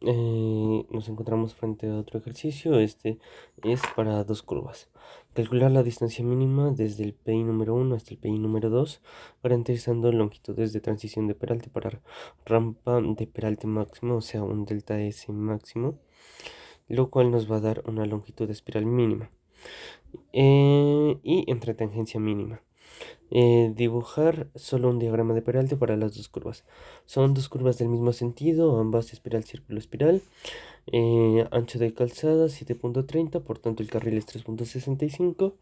nos encontramos frente a otro ejercicio. Este es para dos curvas. Calcular la distancia mínima desde el PI número 1 hasta el PI número 2, garantizando longitudes de transición de peralte para rampa de peralte máximo, o sea, un delta S máximo, lo cual nos va a dar una longitud de espiral mínima y entre tangencia mínima. Dibujar solo un diagrama de peralte para las dos curvas. Son dos curvas del mismo sentido, ambas espiral, círculo, espiral. Ancho de calzada 7.30, por tanto el carril es 3.65.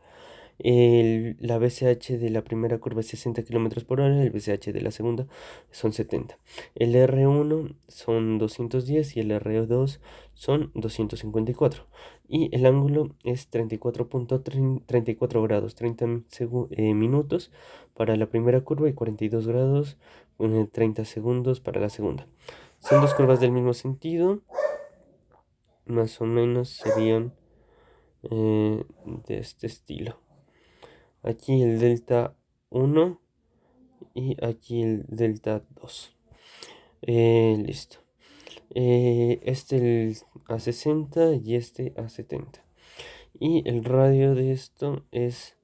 La BCH de la primera curva es 60 km por hora, el BCH de la segunda son 70. El R1 son 210 y el R2 son 254. Y el ángulo es 34 grados, 30 minutos para la primera curva y 42 grados, 30 segundos para la segunda. Son dos curvas del mismo sentido, más o menos serían de este estilo. Aquí el delta 1 y aquí el delta 2. Listo. Este a 60 y este a 70. Y el radio de esto es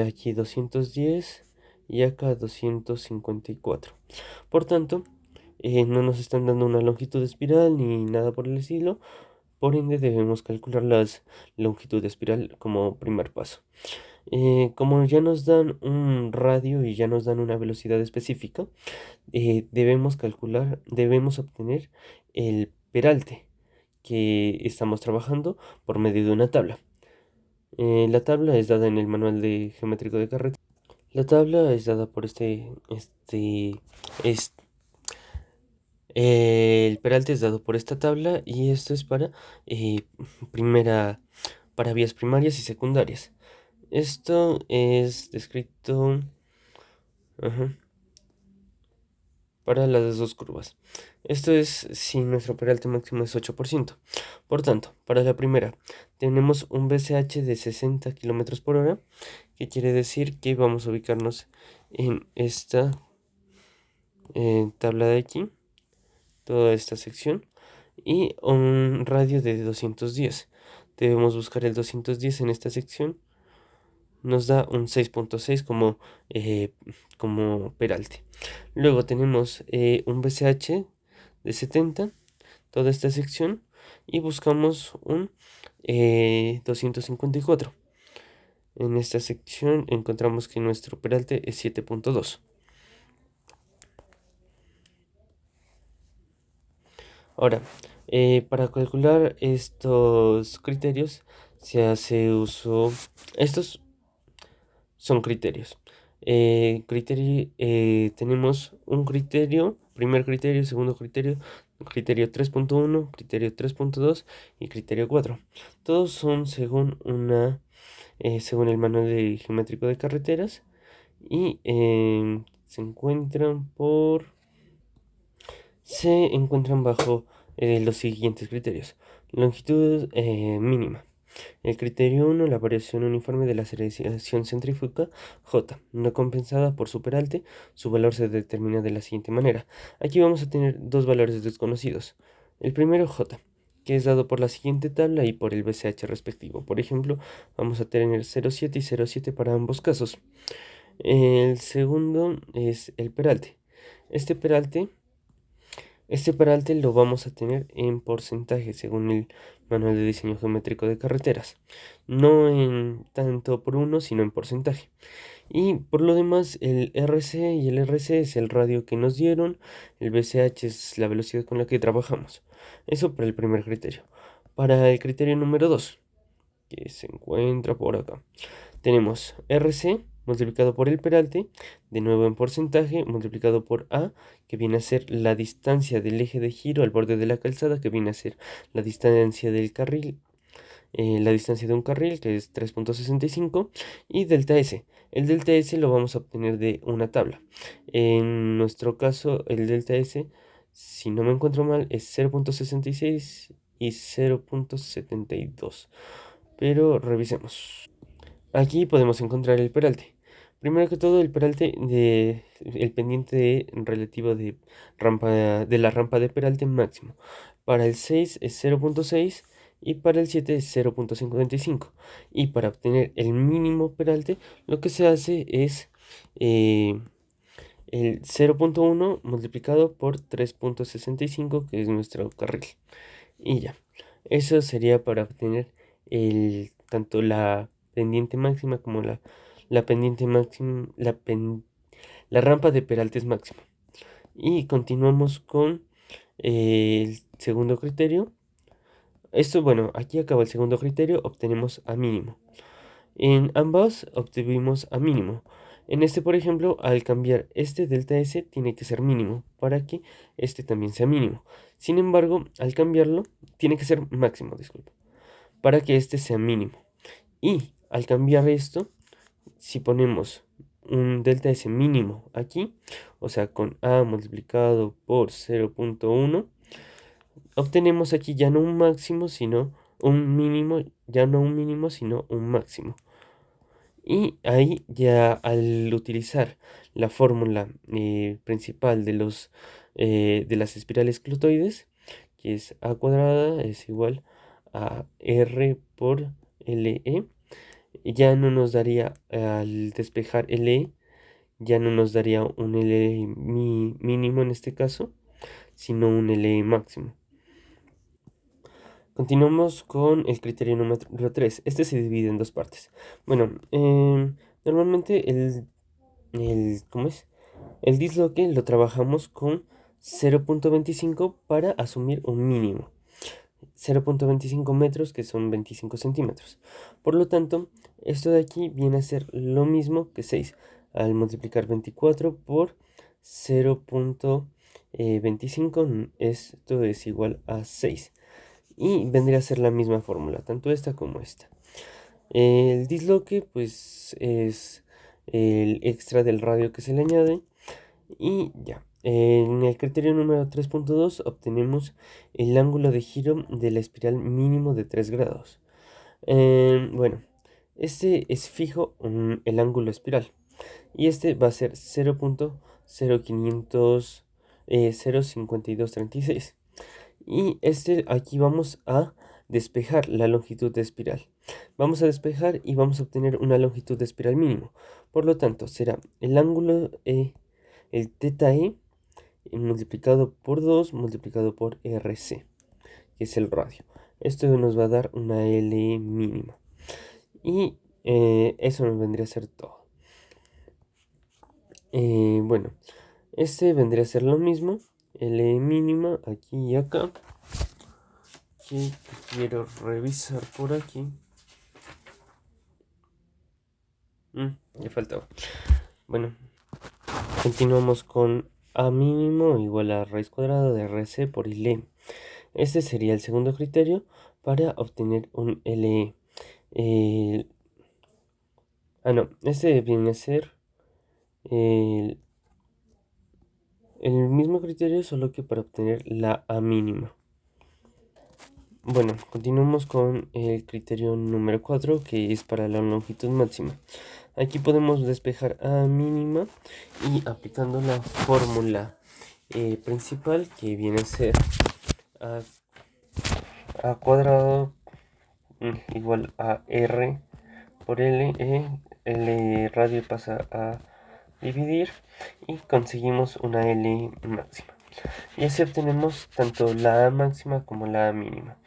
aquí 210 y acá 254. Por tanto, no nos están dando una longitud de espiral ni nada por el estilo. Por ende, debemos calcular las longitud de espiral como primer paso. Como ya nos dan un radio y ya nos dan una velocidad específica, debemos obtener el peralte que estamos trabajando por medio de una tabla. La tabla es dada en el manual de geométrico de carretera. La tabla es dada por el peralte es dado por esta tabla y esto es eh, para vías primarias y secundarias. Esto es descrito ajá, para las dos curvas. Esto es si nuestro peralte máximo es 8%. Por tanto, para la primera tenemos un BCH de 60 km por hora, que quiere decir que vamos a ubicarnos en esta tabla de aquí, toda esta sección, y un radio de 210. Debemos buscar el 210 en esta sección. Nos da un 6.6 como peralte. Luego tenemos un BCH de 70, toda esta sección, y buscamos un 254. En esta sección encontramos que nuestro peralte es 7.2. Ahora, para calcular estos criterios se hace uso. Estos son criterios. Tenemos un criterio, primer criterio, segundo criterio, criterio 3.1, criterio 3.2 y criterio 4. Todos son según el manual de geométrico de carreteras y se encuentran bajo los siguientes criterios. Longitud mínima. El criterio 1, la variación uniforme de la aceleración centrífuga J, no compensada por su peralte, su valor se determina de la siguiente manera. Aquí vamos a tener dos valores desconocidos. El primero J, que es dado por la siguiente tabla y por el BCH respectivo. Por ejemplo, vamos a tener 0,7 y 0,7 para ambos casos. El segundo es el peralte. Este peralte este peralte lo vamos a tener en porcentaje según el manual de diseño geométrico de carreteras. No en tanto por uno, sino en porcentaje. Y por lo demás, el RC y el RC es el radio que nos dieron. El BCH es la velocidad con la que trabajamos. Eso para el primer criterio. Para el criterio número 2, que se encuentra por acá, tenemos RC multiplicado por el peralte, de nuevo en porcentaje, multiplicado por A, que viene a ser la distancia del eje de giro al borde de la calzada, que viene a ser la distancia del carril, la distancia de un carril, que es 3.65, y delta S. El delta S lo vamos a obtener de una tabla. En nuestro caso, el delta S, si no me encuentro mal, es 0.66 y 0.72. Pero revisemos. Aquí podemos encontrar el peralte. Primero que todo, el pendiente relativo de la rampa de peralte máximo. Para el 6 es 0.6 y para el 7 es 0.55. Y para obtener el mínimo peralte, lo que se hace es eh, el 0.1 multiplicado por 3.65, que es nuestro carril. Y ya, eso sería para obtener tanto la pendiente máxima como la pendiente máxima, la rampa de peraltes máximo. Y continuamos con el segundo criterio. Esto, bueno, aquí acaba el segundo criterio, obtenemos a mínimo. En ambos obtuvimos a mínimo. En este, por ejemplo, al cambiar este delta S tiene que ser mínimo para que este también sea mínimo. Sin embargo, al cambiarlo, tiene que ser máximo, disculpa, para que este sea mínimo. Y al cambiar esto, si ponemos un delta S mínimo aquí, o sea, con A multiplicado por 0.1, obtenemos aquí ya no un máximo, sino un mínimo, ya no un mínimo, sino un máximo. Y ahí ya al utilizar la fórmula principal de las espirales clotoides, que es A cuadrada es igual a R por LE, ya no nos daría, al despejar LE, ya no nos daría un LE mínimo en este caso, sino un LE máximo. Continuamos con el criterio número 3. Este se divide en dos partes. Bueno, normalmente ¿cómo es? El disloque lo trabajamos con 0.25 para asumir un mínimo. 0.25 metros, que son 25 centímetros. Por lo tanto, esto de aquí viene a ser lo mismo que 6. Al multiplicar 24 por 0.25, esto es igual a 6. Y vendría a ser la misma fórmula, tanto esta como esta. El disloque, pues, es el extra del radio que se le añade. Y ya. En el criterio número 3.2 obtenemos el ángulo de giro de la espiral mínimo de 3 grados. Bueno, este es fijo, el ángulo espiral. Y este va a ser 0.05236. Y este aquí vamos a despejar la longitud de espiral. Vamos a despejar y vamos a obtener una longitud de espiral mínimo. Por lo tanto, será el ángulo el teta E multiplicado por 2 multiplicado por RC, que es el radio. Esto nos va a dar una L mínima. Y eso nos vendría a ser todo. Bueno, este vendría a ser lo mismo. L mínima aquí y acá. Que quiero revisar por aquí. Ya faltaba. Bueno, continuamos con A mínimo igual a raíz cuadrada de RC por LE. Este sería el segundo criterio para obtener un LE. No, este viene a ser el, el mismo criterio, solo que para obtener la A mínima. Bueno, continuamos con el criterio número 4, que es para la longitud máxima. Aquí podemos despejar A mínima y aplicando la fórmula principal, que viene a ser A cuadrado igual a R por L, L radio pasa a dividir y conseguimos una L máxima. Y así obtenemos tanto la A máxima como la A mínima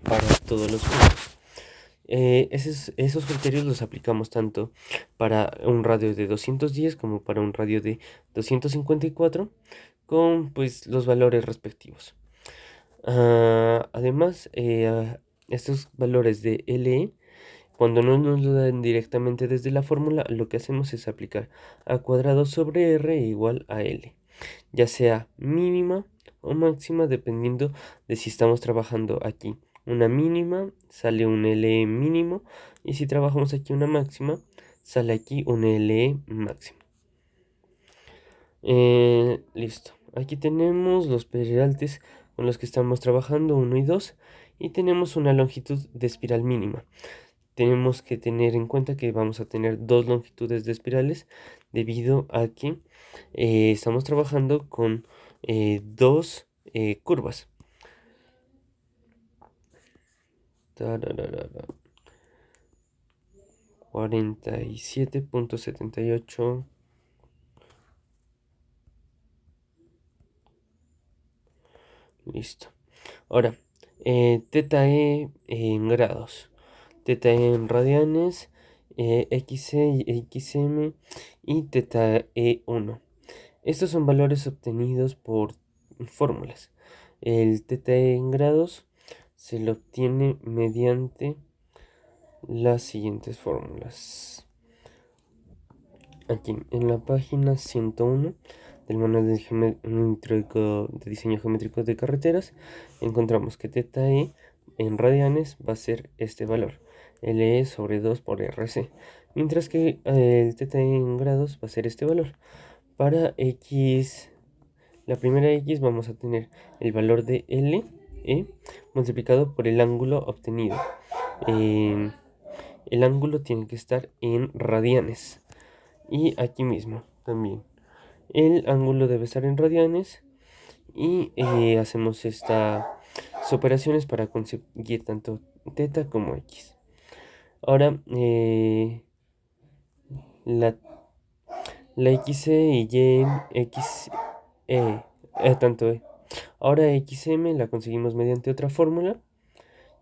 para todos los puntos. Esos criterios los aplicamos tanto para un radio de 210 como para un radio de 254 con pues los valores respectivos. Además, estos valores de LE, cuando no nos lo dan directamente desde la fórmula, lo que hacemos es aplicar A cuadrado sobre R igual a L, ya sea mínima o máxima, dependiendo de si estamos trabajando aquí una mínima, sale un LE mínimo, y si trabajamos aquí una máxima, sale aquí un LE máximo. Listo. Aquí tenemos los peraltes con los que estamos trabajando, 1 y 2, y tenemos una longitud de espiral mínima. tenemos que tener en cuenta que vamos a tener dos longitudes de espirales debido a que estamos trabajando con dos curvas. Tararara, 47.78. Listo. Ahora, teta e en grados, teta e en radianes, xc y xm y teta e1. Estos son valores obtenidos por fórmulas. El teta e en grados se lo obtiene mediante las siguientes fórmulas. Aquí en la página 101 del manual de diseño geométrico de carreteras encontramos que teta e en radianes va a ser este valor, LE sobre 2 por RC, mientras que el teta e en grados va a ser este valor. Para X, la primera X, vamos a tener el valor de LE multiplicado por el ángulo obtenido. El ángulo tiene que estar en radianes. Y aquí mismo también. El ángulo debe estar en radianes. Y hacemos estas operaciones para conseguir tanto teta como X. Ahora, la XC y Y, X, tanto E. Ahora XM la conseguimos mediante otra fórmula,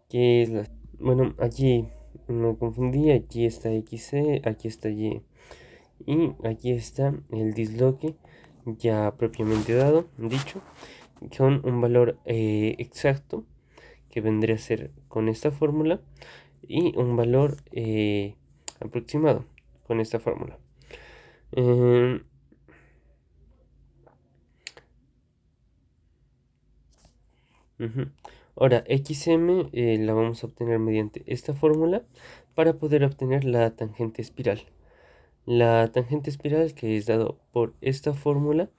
que es la... Bueno, aquí me confundí, aquí está XC, aquí está Y. Y aquí está el disloque ya propiamente dado, dicho, con un valor exacto que vendría a ser con esta fórmula y un valor aproximado con esta fórmula. Eh, Ahora, XM la vamos a obtener mediante esta fórmula para poder obtener la tangente espiral. La tangente espiral que es dado por esta fórmula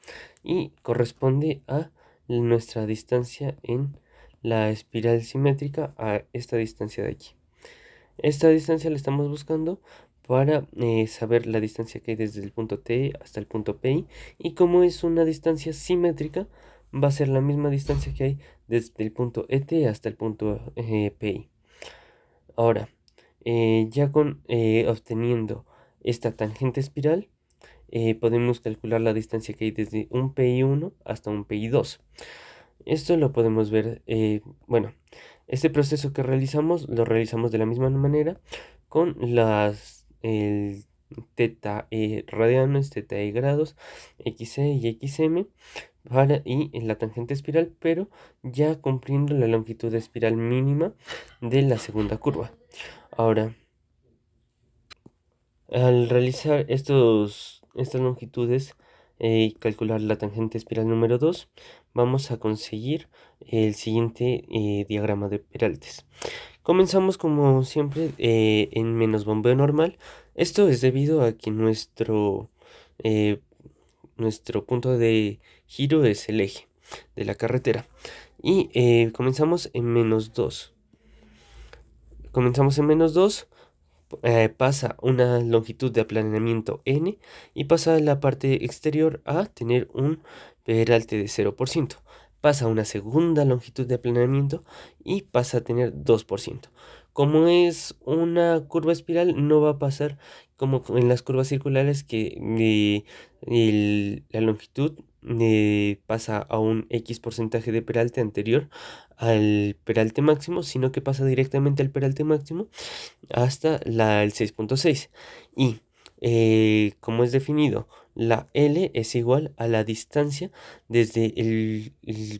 y corresponde a nuestra distancia en la espiral simétrica a esta distancia de aquí. Esta distancia la estamos buscando para saber la distancia que hay desde el punto T hasta el punto PI, y como es una distancia simétrica va a ser la misma distancia que hay desde el punto ET hasta el punto PI. Ahora, ya con obteniendo esta tangente espiral, podemos calcular la distancia que hay desde un PI1 hasta un PI2. Esto lo podemos ver, bueno, este proceso que realizamos lo realizamos de la misma manera con el teta e radianes, teta e grados, xc y xm y en la tangente espiral, pero ya cumpliendo la longitud de espiral mínima de la segunda curva. Ahora, al realizar estas longitudes y calcular la tangente espiral número 2, vamos a conseguir el siguiente diagrama de Peraltes. Comenzamos como siempre en menos bombeo normal. Esto es debido a que nuestro punto de giro es el eje de la carretera. Y comenzamos en menos 2. Comenzamos en menos 2. Pasa una longitud de aplanamiento n y pasa la parte exterior a tener un peralte de 0%. Pasa una segunda longitud de aplanamiento y pasa a tener 2%. Como es una curva espiral, no va a pasar como en las curvas circulares que la longitud pasa a un X porcentaje de peralte anterior al peralte máximo, sino que pasa directamente al peralte máximo hasta el 6.6. Y como es definido, la L es igual a la distancia desde el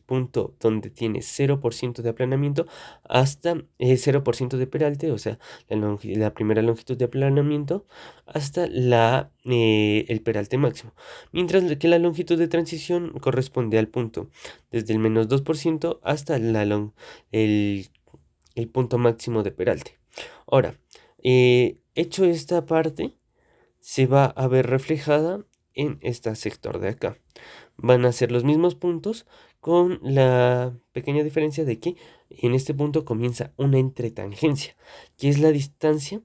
punto donde tiene 0% de aplanamiento hasta 0% de peralte, o sea, la primera longitud de aplanamiento hasta el peralte máximo. Mientras que la longitud de transición corresponde al punto desde el menos 2% hasta el punto máximo de peralte. Ahora, hecho esta parte, se va a ver reflejada en este sector de acá. Van a ser los mismos puntos con la pequeña diferencia de que en este punto comienza una entretangencia, que es la distancia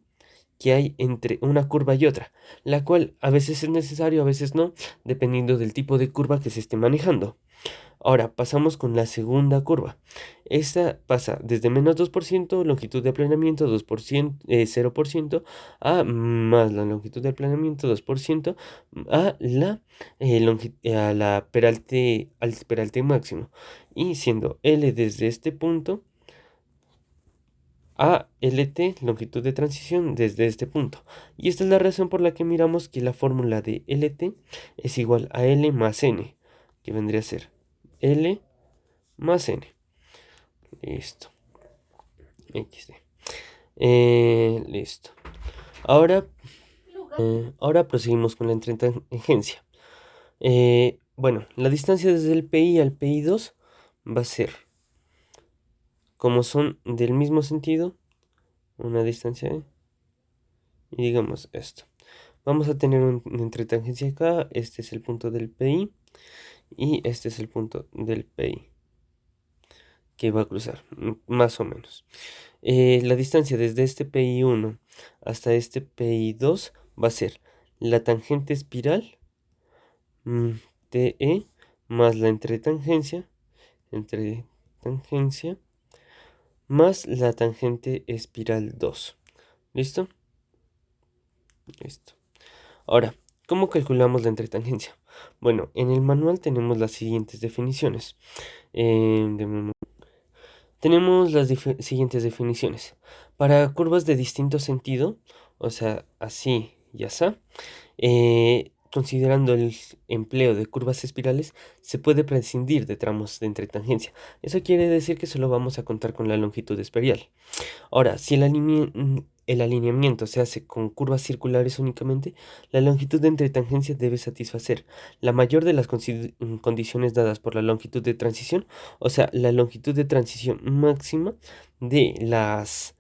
que hay entre una curva y otra, la cual a veces es necesario, a veces no, dependiendo del tipo de curva que se esté manejando. Ahora pasamos con la segunda curva. Esta pasa desde menos 2%, longitud de aplanamiento 2%, 0%, a más la longitud de aplanamiento 2%, a la peralte, al peralte máximo. Y siendo L desde este punto a LT, longitud de transición desde este punto. Y esta es la razón por la que miramos que la fórmula de LT es igual a L más N, que vendría a ser L más N. Listo. XD. Listo. Ahora, ahora proseguimos con la entretangencia. Bueno, la distancia desde el PI al PI2 va a ser, como son del mismo sentido, una distancia, y digamos esto. Vamos a tener una entretangencia acá, este es el punto del PI y este es el punto del PI que va a cruzar, más o menos. La distancia desde este PI1 hasta este PI2 va a ser la tangente espiral TE más la entretangencia más la tangente espiral 2. ¿Listo? Listo. Ahora, ¿cómo calculamos la entretangencia? Bueno, en el manual tenemos las siguientes definiciones. Tenemos las siguientes definiciones. Para curvas de distinto sentido, o sea, así y así, considerando el empleo de curvas espirales, se puede prescindir de tramos de entretangencia. Eso quiere decir que solo vamos a contar con la longitud espiral. Ahora, si el alineamiento se hace con curvas circulares únicamente, la longitud de entretangencia debe satisfacer la mayor de las condiciones dadas por la longitud de transición, o sea, la longitud de transición máxima de las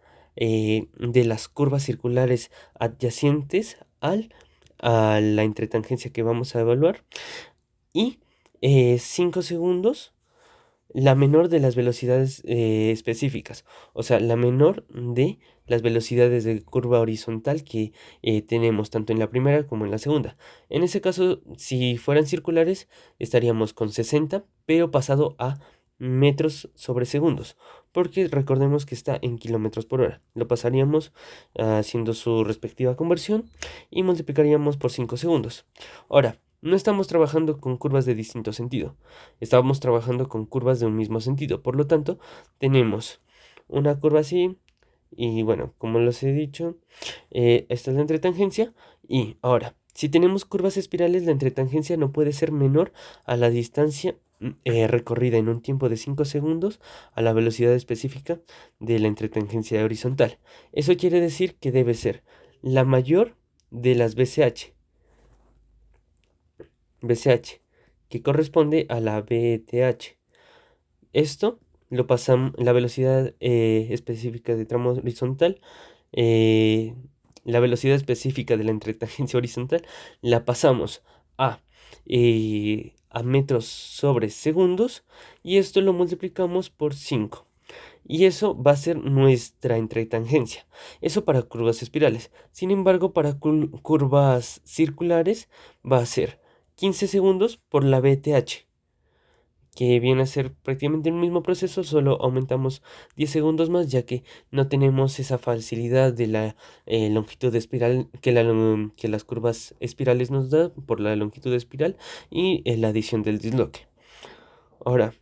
curvas circulares adyacentes a la entretangencia que vamos a evaluar, y 5 segundos la menor de las velocidades específicas, o sea, la menor de las velocidades de curva horizontal que tenemos tanto en la primera como en la segunda. En ese caso, si fueran circulares, estaríamos con 60, pero pasado a metros sobre segundos, porque recordemos que está en kilómetros por hora. Lo pasaríamos haciendo su respectiva conversión y multiplicaríamos por 5 segundos. Ahora, no estamos trabajando con curvas de distinto sentido, estamos trabajando con curvas de un mismo sentido. Por lo tanto, tenemos una curva así, y bueno, como les he dicho, esta es la entretangencia. Y ahora, si tenemos curvas espirales, la entretangencia no puede ser menor a la distancia recorrida en un tiempo de 5 segundos a la velocidad específica de la entretangencia horizontal. Eso quiere decir que debe ser la mayor de las BCH, que corresponde a la BTH. Esto lo pasamos, la velocidad específica de tramo horizontal, la velocidad específica de la entretangencia horizontal, la pasamos a metros sobre segundos, y esto lo multiplicamos por 5. Y eso va a ser nuestra entretangencia. Eso para curvas espirales. Sin embargo, para curvas circulares va a ser 15 segundos por la BTH, que viene a ser prácticamente el mismo proceso, solo aumentamos 10 segundos más, ya que no tenemos esa facilidad de la longitud de espiral que las curvas espirales nos da por la longitud de espiral y la adición del disloque. Ahora,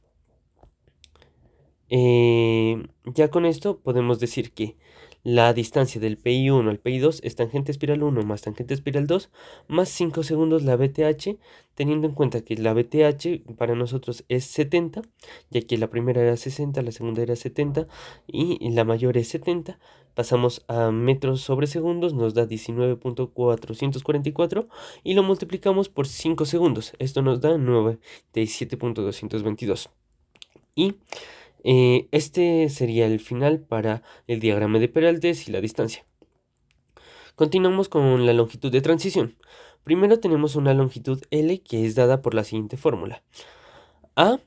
ya con esto podemos decir que la distancia del PI1 al PI2 es tangente espiral 1 más tangente espiral 2 más 5 segundos la BTH, teniendo en cuenta que la BTH para nosotros es 70, ya que la primera era 60, la segunda era 70 y la mayor es 70. Pasamos a metros sobre segundos, nos da 19.444 y lo multiplicamos por 5 segundos. Esto nos da 97.222. Y este sería el final para el diagrama de Peraltes y la distancia. Continuamos con la longitud de transición. Primero tenemos una longitud L que es dada por la siguiente fórmula. A,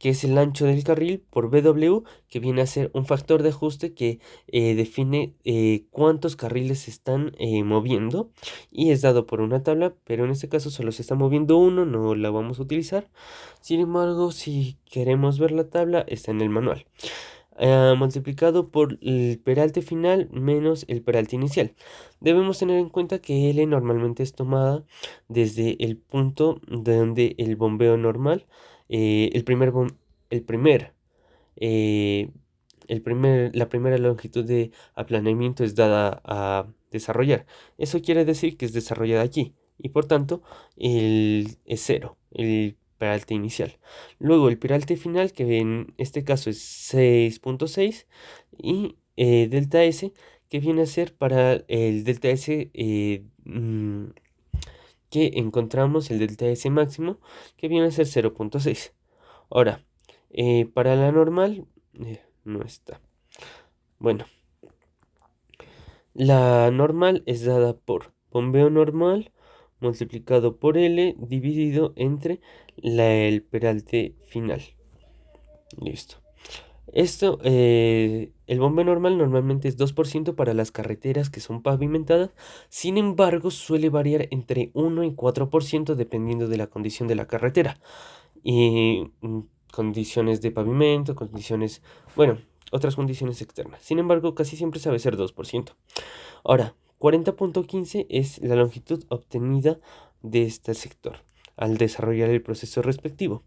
que es el ancho del carril, por BW, que viene a ser un factor de ajuste que define cuántos carriles se están moviendo, y es dado por una tabla, pero en este caso solo se está moviendo uno, no la vamos a utilizar. Sin embargo, si queremos ver la tabla, está en el manual. Multiplicado por el peralte final menos el peralte inicial. Debemos tener en cuenta que L normalmente es tomada desde el punto de donde el bombeo normal, el primer, eh, la primera longitud de aplanamiento es dada a desarrollar. Eso quiere decir que es desarrollada aquí, y por tanto es cero, el peralte inicial. Luego el peralte final, que en este caso es 6.6, y delta S, que viene a ser para el delta S que encontramos, el delta S máximo, que viene a ser 0.6. Ahora, para la normal, no está. Bueno, la normal es dada por bombeo normal multiplicado por L dividido entre el peralte final. Listo. Esto, el bombeo normal normalmente es 2% para las carreteras que son pavimentadas. Sin embargo, suele variar entre 1 y 4% dependiendo de la condición de la carretera. Y condiciones de pavimento, condiciones, bueno, otras condiciones externas. Sin embargo, casi siempre sabe ser 2%. Ahora, 40.15 es la longitud obtenida de este sector al desarrollar el proceso respectivo.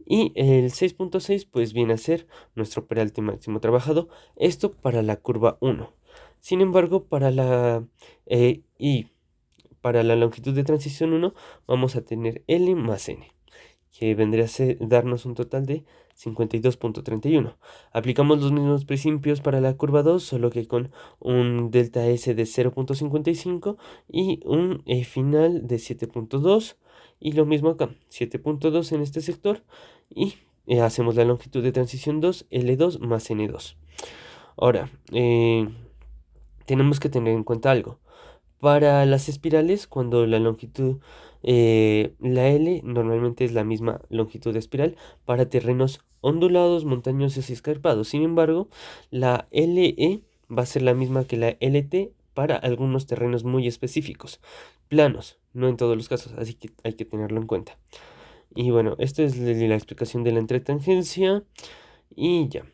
Y el 6.6 pues viene a ser nuestro peralte máximo trabajado, esto para la curva 1. Sin embargo, para la longitud de transición 1 vamos a tener L más N, que vendría a darnos un total de 52.31. Aplicamos los mismos principios para la curva 2, solo que con un delta S de 0.55 y un final de 7.2. Y lo mismo acá, 7.2 en este sector. Y hacemos la longitud de transición 2, L2 más N2. Ahora, tenemos que tener en cuenta algo. Para las espirales, cuando la longitud, la L normalmente es la misma longitud de espiral para terrenos ondulados, montañosos y escarpados. Sin embargo, la LE va a ser la misma que la LT para algunos terrenos muy específicos, planos, no en todos los casos, así que hay que tenerlo en cuenta. Y bueno, esto es la explicación de la entretangencia y ya.